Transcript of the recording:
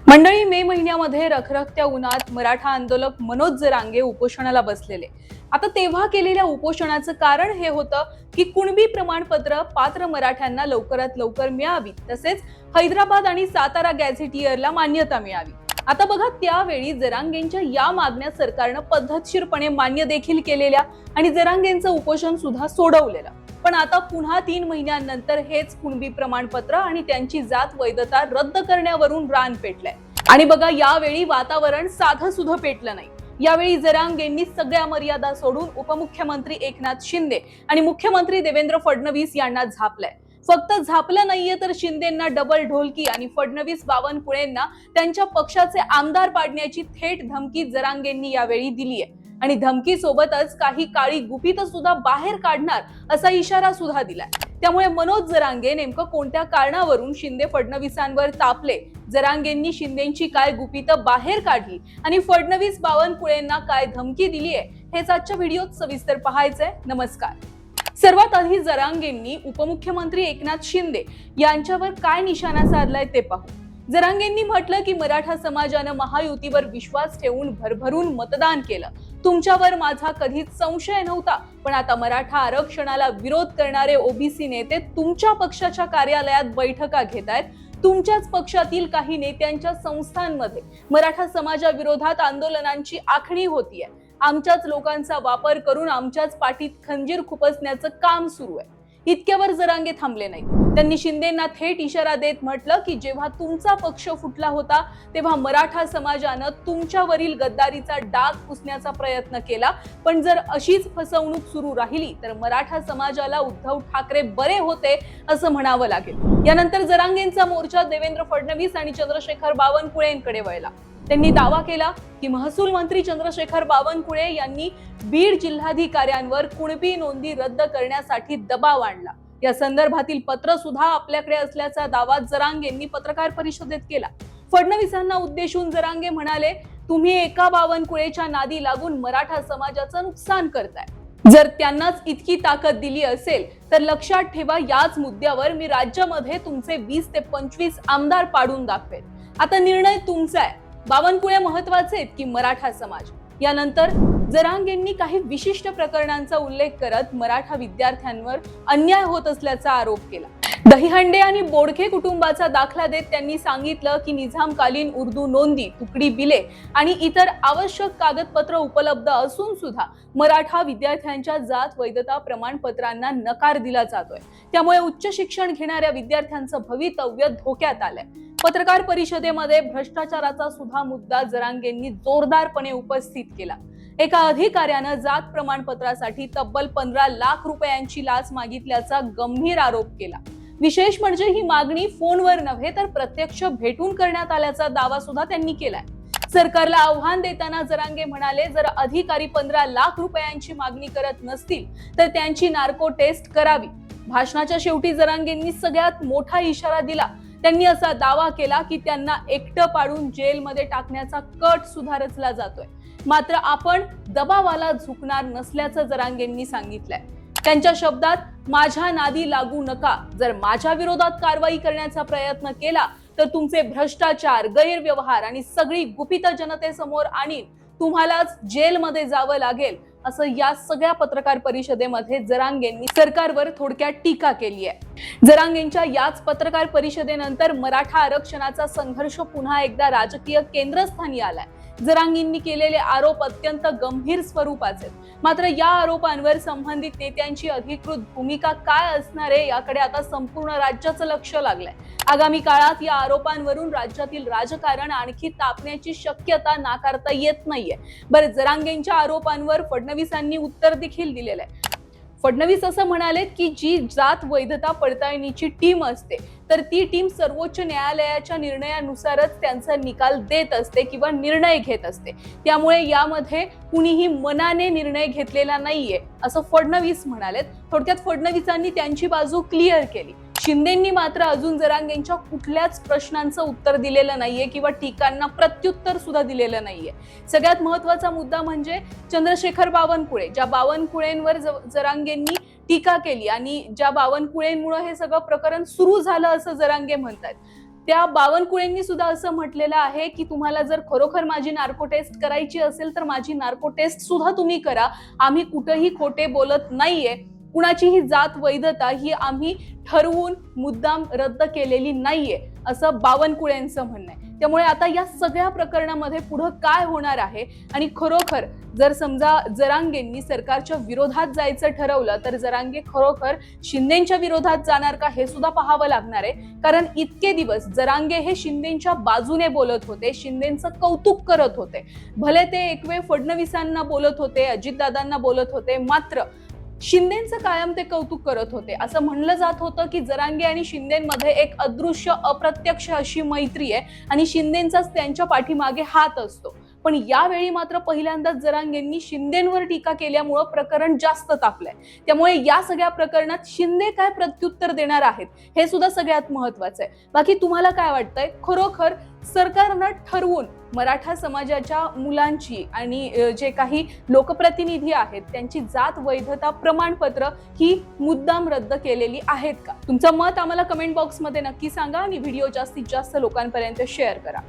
मंडळी, मे महिन्यामध्ये रखरखत्या उन्हात मराठा आंदोलक मनोज जरांगे उपोषणाला बसलेले. आता तेव्हा केलेल्या उपोषणाचं कारण हे होतं की कुणबी प्रमाणपत्र पात्र मराठ्यांना लवकरात लवकर मिळावी, तसेच हैदराबाद आणि सातारा गॅझेटियरला मान्यता मिळावी. आता बघा, त्यावेळी जरांगेंच्या या मागण्या सरकारनं पद्धतशीरपणे मान्य देखील केलेल्या आणि जरांगेंचं उपोषण सुद्धा सोडवलेलं. पण आता पुन्हा 3 महिन्यांनंतर हेच कुणबी प्रमाणपत्र आणि त्यांची जात वैधता रद्द करण्यावरून रान पेटलंय. आणि बघा, यावेळी वातावरण साधं सुद्धा पेटलं नाही. यावेळी जरांगेंनी सगळ्या मर्यादा सोडून उपमुख्यमंत्री एकनाथ शिंदे आणि मुख्यमंत्री देवेंद्र फडणवीस यांना झापलंय. फक्त झापलं नाहीये, तर शिंदेंना डबल ढोलकी आणि फडणवीस बावनकुळेंना त्यांच्या पक्षाचे आमदार पाडण्याची थेट धमकी जरांगेंनी यावेळी दिलीय. आणि धमकी सोबतच काही काळी गुपित सुद्धा बाहेर काढणार असा इशारा सुद्धा दिलाय. त्यामुळे मनोज जरांगे नेमकं कोणत्या कारणावरून शिंदे फडणवीसांवर तापले, जरांगेंनी शिंदेची काय गुपित बाहेर काढली आणि फडणवीस बावनकुळेंना काय धमकी दिलीये, हेच आजच्या व्हिडिओत सविस्तर पाहायचंय. नमस्कार. सर्वात आधी जरांगेंनी उपमुख्यमंत्री एकनाथ शिंदे यांच्यावर काय निशाणा साधलाय ते पाहू. जरांगेंनी म्हटलं की मराठा समाजानं महायुतीवर विश्वास ठेवून भरभरून मतदान केलं. तुमच्यावर माझा कधीच संशय नव्हता, पण आता मराठा आरक्षणाला विरोध करणारे ओबीसी नेते तुमच्या पक्षाच्या कार्यालयात बैठका घेत आहेत. तुमच्याच पक्षातील काही नेत्यांच्या संस्थांमध्ये मराठा समाजाविरोधात आंदोलनांची आखणी होतीये. आमच्याच लोकांचा वापर करून आमच्याच पाठीत खंजीर खुपसण्याचं काम सुरू आहे. इतक्यावर जरांगे थांबले नाही. त्यांनी शिंदेंना थेट इशारा देत म्हटलं की जेव्हा तुमचा पक्ष फुटला होता तेव्हा मराठा समाजानं तुमच्यावरील गद्दारीचा डाग पुसण्याचा प्रयत्न केला, पण जर अशीच फसवणूक सुरू राहिली तर मराठा समाजाला उद्धव ठाकरे बरे होते असं म्हणावं लागेल. यानंतर जरांगेंचा मोर्चा देवेंद्र फडणवीस आणि चंद्रशेखर बावनकुळेंकडे वळला. त्यांनी दावा केला की महसूल मंत्री चंद्रशेखर बावनकुळे यांनी बीड जिल्हाधिकाऱ्यांवर कुणबी नोंदी रद्द करण्यासाठी दबाव आणला. या संदर्भातील पत्र सुद्धा आपल्याकडे असल्याचा दावा जरांगेंनी पत्रकार परिषदेत केला. फडणवीसांना उद्देशून जरांगे म्हणाले, तुम्ही एका बावनकुळेच्या नादी लागून मराठा समाजाचं नुकसान करताय. जर त्यांनाच इतकी ताकद दिली असेल तर लक्षात ठेवा, याच मुद्द्यावर मी राज्यामध्ये तुमचे 20 ते 25 आमदार पाडून दाखवेल. आता निर्णय तुमचा आहे. बावनकुळे महत्वाचे आहेत की मराठा समाज? यानंतर जरांगेंनी काही विशिष्ट प्रकरणांचा उल्लेख करत मराठा विद्यार्थ्यांवर अन्याय होत असल्याचा आरोप केला. दहीहंडे आणि बोडखे कुटुंबाचा दाखला देत त्यांनी सांगितलं की निजामकालीन उर्दू नोंदी, तुकडी बिले आणि इतर आवश्यक कागदपत्र उपलब्ध असून सुद्धा मराठा विद्यार्थ्यांच्या जात वैधता प्रमाणपत्रांना नकार दिला जातोय. त्यामुळे उच्च शिक्षण घेणाऱ्या विद्यार्थ्यांचं भवितव्य धोक्यात आलंय. पत्रकार परिषदेमध्ये भ्रष्टाचाराचा सुद्धा मुद्दा जरांगेंनी जोरदारपणे उपस्थित केला. एका अधिकाऱ्यानं जात प्रमाणपत्रासाठी तब्बल 15 लाख रुपयांची लाच मागितल्याचा गंभीर आरोप केला. विशेष म्हणजे ही मागणी फोनवर नव्हे तर प्रत्यक्ष भेटून करण्यात आल्याचा दावा सुद्धा त्यांनी केलाय. सरकारला आव्हान देताना जरांगे म्हणाले, जर अधिकारी 15 लाख रुपयांची मागणी करत नसतील तर त्यांची नार्को टेस्ट करावी. भाषणाच्या शेवटी जरांगेंनी सगळ्यात मोठा इशारा दिला. त्यांनी असा दावा केला की त्यांना एकटं पाडून जेलमध्ये टाकण्याचा कट सुद्धा रचला जातोय. मात्र आपण दबावाला झुकणार नसल्याचं जरांगेंनी सांगितलंय. त्यांच्या शब्दात, माझ्या नादी लागू नका. जर माझ्या विरोधात कारवाई करण्याचा प्रयत्न केला तर तुमचे भ्रष्टाचार, गैरव्यवहार आणि सगळी गुपित जनतेसमोर आणीन. तुम्हालाच जेलमध्ये जावं लागेल, असं या सगळ्या पत्रकार परिषदेमध्ये जरांगेंनी सरकारवर थोडक्यात टीका केली आहे. जरांगेंच्या याच पत्रकार परिषदेनंतर मराठा आरक्षणाचा संघर्ष पुन्हा एकदा राजकीय केंद्रस्थानी आलाय. जरांगेंनी केलेले आरोप अत्यंत गंभीर स्वरूपाचे आहेत. मात्र या आरोपांवर संबंधित नेत्यांची अधिकृत भूमिका काय असणार आहे याकडे आता संपूर्ण राज्याचं लक्ष लागलंय. आगामी काळात या आरोपांवरून राज्यातील राजकारण आणखी तापण्याची शक्यता नाकारता येत नाहीये. बरं, जरांगेंच्या आरोपांवर फडणवीसांनी उत्तर देखील दिलेलं आहे. फडणवीस असं म्हणाले की जी जात वैधता पडताळणीची टीम असते तर ती टीम सर्वोच्च न्यायालयाच्या निर्णयानुसारच त्यांचा निकाल देत असते किंवा निर्णय घेत असते. त्यामुळे यामध्ये कुणीही मनाने निर्णय घेतलेला नाहीये असं फडणवीस म्हणालेत. थोडक्यात फडणवीसांनी त्यांची बाजू क्लिअर केली. शिंदेंनी मात्र अजून जरांगेंच्या कुठल्याच प्रश्नांचं उत्तर दिलेलं नाहीये किंवा टीकांना प्रत्युत्तर सुद्धा दिलेलं नाहीये. सगळ्यात महत्वाचा मुद्दा म्हणजे चंद्रशेखर बावनकुळे, ज्या बावनकुळेंवर जरांगेंनी टीका केली आणि ज्या बावनकुळेंमुळे हे सगळं प्रकरण सुरू झालं असं जरांगे म्हणतात, त्या बावनकुळेंनी सुद्धा असं म्हटलेलं आहे की तुम्हाला जर खरोखर माझी नार्को टेस्ट करायची असेल तर माझी नार्को टेस्ट सुद्धा तुम्ही करा, आम्ही कुठेही खोटे बोलत नाहीये, कुणाचीही जात वैधता ही आम्ही ठरवून मुद्दाम रद्द केलेली नाहीये, असं बावनकुळेंचं म्हणणं आहे. त्यामुळे आता या सगळ्या प्रकरणामध्ये पुढे काय होणार आहे आणि खरोखर जर समजा जरांगेंनी सरकारच्या विरोधात जायचं ठरवलं तर जरांगे खरोखर शिंदेच्या विरोधात जाणार का हे सुद्धा पाहावं लागणार आहे. कारण इतके दिवस जरांगे हे शिंदेच्या बाजूने बोलत होते, शिंदेचं कौतुक करत होते, भले ते एक वेळ फडणवीसांना बोलत होते, अजितदादांना बोलत होते, मात्र शिंदेचं कायम ते कौतुक करत होते. असं म्हणलं जात होतं की जरांगे आणि शिंदेमध्ये एक अदृश्य अप्रत्यक्ष अशी मैत्री आहे आणि शिंदेचाच त्यांच्या पाठीमागे हात असतो. पण यावेळी मात्र पहिल्यांदाच जरांगेंनी शिंदेवर टीका केल्यामुळे प्रकरण जास्त तापलंय. त्यामुळे या सगळ्या प्रकरणात शिंदे काय प्रत्युत्तर देणार आहेत हे सुद्धा सगळ्यात महत्वाचं आहे. बाकी तुम्हाला काय वाटतंय, खरोखर सरकारनं ठरवून मराठा समाजाच्या मुलांची आणि जे काही लोकप्रतिनिधी आहेत त्यांची जात वैधता प्रमाणपत्र ही मुद्दाम रद्द केलेली आहेत का? तुमचं मत आम्हाला कमेंट बॉक्समध्ये नक्की सांगा आणि व्हिडिओ जास्तीत जास्त लोकांपर्यंत शेअर करा.